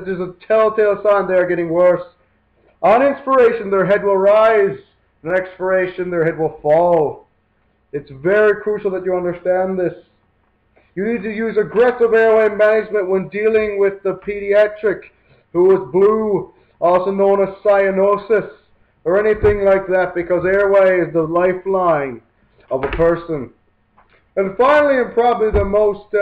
there's a telltale sign they are getting worse. On inspiration, their head will rise. On expiration, their head will fall. It's very crucial that you understand this. You need to use aggressive airway management when dealing with the pediatric who is blue, also known as cyanosis, or anything like that, because airway is the lifeline of a person. And finally, and probably the most,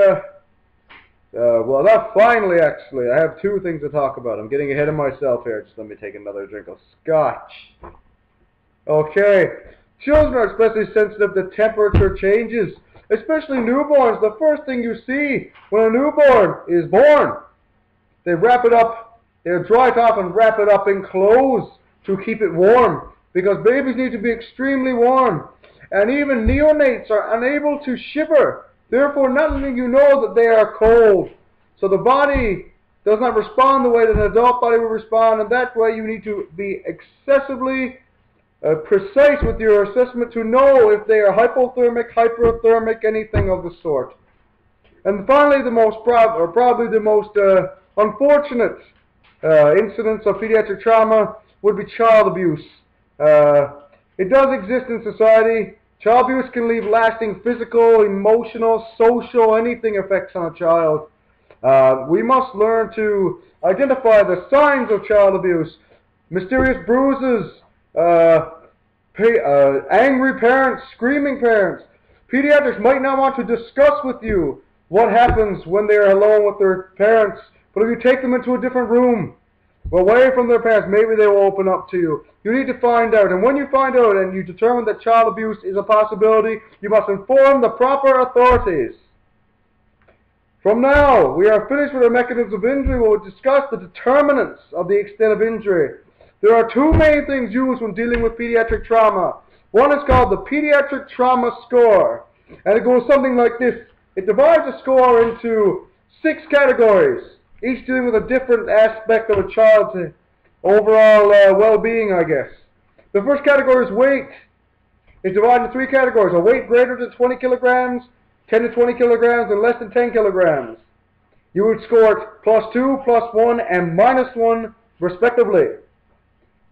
well, not finally actually, I have two things to talk about. I'm getting ahead of myself here. Just let me take another drink of scotch. Okay, children are especially sensitive to temperature changes, especially newborns. The first thing you see when a newborn is born, they wrap it up, they dry it off and wrap it up in clothes to keep it warm, because babies need to be extremely warm. And even neonates are unable to shiver. Therefore, not only you know that they are cold, so the body does not respond the way that an adult body will respond, and that way you need to be excessively precise with your assessment to know if they are hypothermic, hyperthermic, anything of the sort. And finally, the most probably the most unfortunate incidents of pediatric trauma would be child abuse. It does exist in society. Child abuse can leave lasting physical, emotional, social, anything effects on a child. We must learn to identify the signs of child abuse. Mysterious bruises, angry parents, screaming parents. Pediatrics might not want to discuss with you what happens when they are alone with their parents, but if you take them into a different room, away from their parents, maybe they will open up to you. You need to find out, and when you find out and you determine that child abuse is a possibility, you must inform the proper authorities. From now, we are finished with our mechanisms of injury. We will discuss the determinants of the extent of injury. There are two main things used when dealing with pediatric trauma. One is called the Pediatric Trauma Score, and it goes something like this. It divides a score into 6 categories, each dealing with a different aspect of a child's overall well-being, I guess. The first category is weight. It's divided into 3 categories: a weight greater than 20 kilograms, 10 to 20 kilograms, and less than 10 kilograms. You would score it +2, +1, and -1, respectively.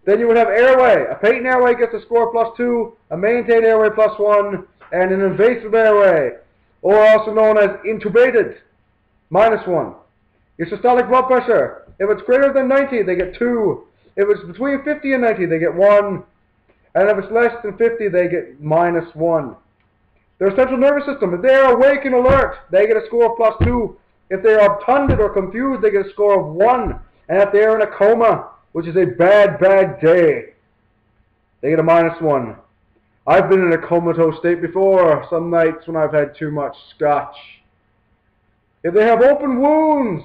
Then you would have airway. A patent airway gets a score +2, a maintained airway +1, and an invasive airway, or also known as intubated, -1. Your systolic blood pressure, if it's greater than 90, they get 2. If it's between 50 and 90, they get 1. And if it's less than 50, they get -1. Their central nervous system, if they are awake and alert, they get a score of +2. If they are obtunded or confused, they get a score of 1. And if they are in a coma, which is a bad, bad day, they get a -1. I've been in a comatose state before, some nights when I've had too much scotch. If they have open wounds,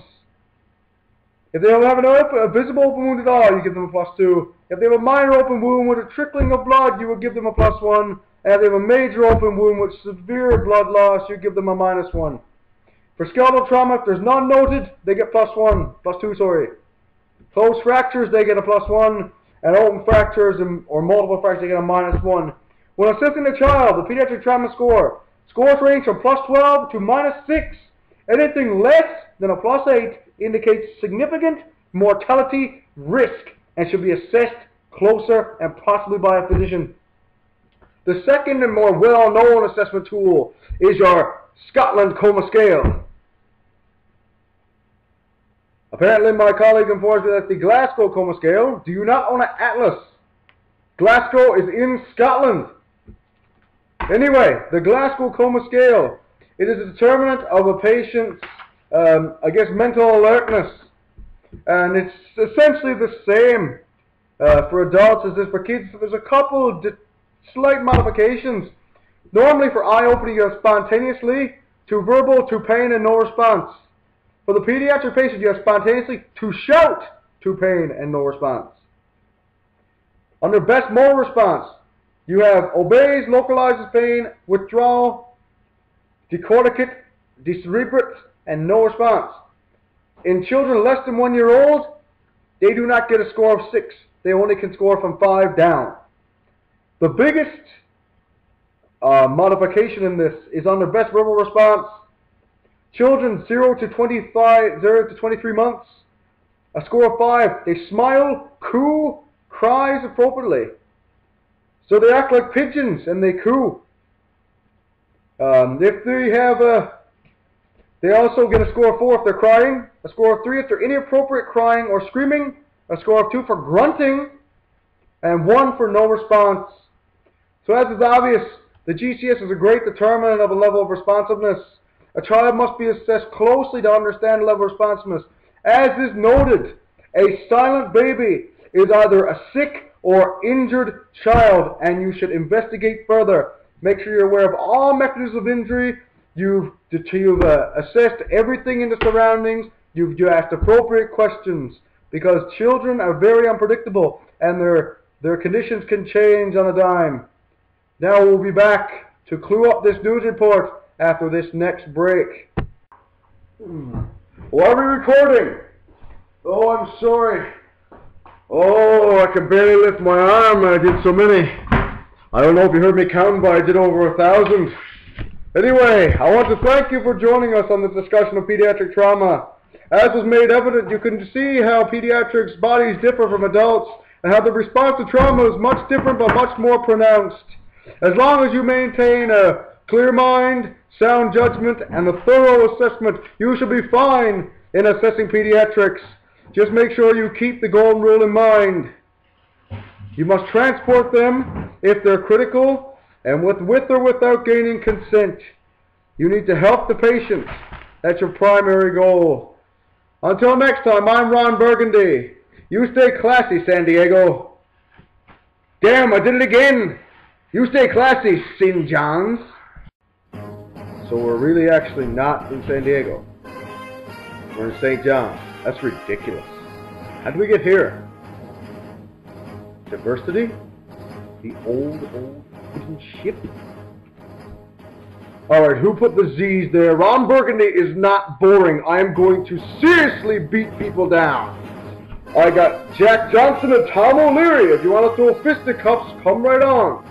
if they don't have a visible open wound at all, you give them a +2. If they have a minor open wound with a trickling of blood, you would give them a +1. And if they have a major open wound with severe blood loss, you give them a -1. For skeletal trauma, if there's none noted, they get +2, sorry. Closed fractures, they get a +1. And open fractures or multiple fractures, they get a -1. When assessing a child, the pediatric trauma score, scores range from +12 to -6. Anything less than a +8 indicates significant mortality risk and should be assessed closer and possibly by a physician. The second and more well-known assessment tool is your Scotland Coma Scale. Apparently my colleague informs me that the Glasgow Coma Scale, do you not own an atlas? Glasgow is in Scotland. Anyway, the Glasgow Coma Scale, it is a determinant of a patient's, I guess, mental alertness. And it's essentially the same for adults as it is for kids. There's a couple of slight modifications. Normally for eye opening, you have spontaneously, to verbal, to pain, and no response. For the pediatric patient, you have spontaneously, to shout, to pain, and no response. Under best motor response, you have obeys, localizes pain, withdrawal, decorticate, decerebrate, and no response. In children less than 1 year old, they do not get a score of 6. They only can score from 5 down. The biggest modification in this is under best verbal response. Children 0 to 23 months, A score of 5. They smile, coo, cries appropriately. So they act like pigeons and they coo. If they have they also get a score of 4 if they're crying, a score of 3 if they're inappropriate crying or screaming, a score of 2 for grunting, and 1 for no response. So as is obvious, the GCS is a great determinant of a level of responsiveness. A child must be assessed closely to understand the level of responsiveness. As is noted, a silent baby is either a sick or injured child, and you should investigate further. Make sure you're aware of all mechanisms of injury. You've assessed everything in the surroundings. You've asked appropriate questions, because children are very unpredictable and their conditions can change on a dime. Now we'll be back to clue up this news report after this next break. Why are we recording? Oh, I'm sorry. Oh, I can barely lift my arm. I did so many. I don't know if you heard me counting, but I did over 1,000. Anyway, I want to thank you for joining us on the discussion of pediatric trauma. As was made evident, you can see how pediatrics' bodies differ from adults and how the response to trauma is much different but much more pronounced. As long as you maintain a clear mind, sound judgment, and a thorough assessment, you shall be fine in assessing pediatrics. Just make sure you keep the golden rule in mind. You must transport them if they're critical, and with or without gaining consent. You need to help the patient. That's your primary goal. Until next time, I'm Ron Burgundy. You stay classy, San Diego. Damn, I did it again. You stay classy, St. John's. So we're really actually not in San Diego. We're in St. John's. That's ridiculous. How did we get here? Diversity? The old prison ship? Alright, who put the Z's there? Ron Burgundy is not boring. I am going to seriously beat people down. I got Jack Johnson and Tom O'Leary. If you want to throw fisticuffs, come right on.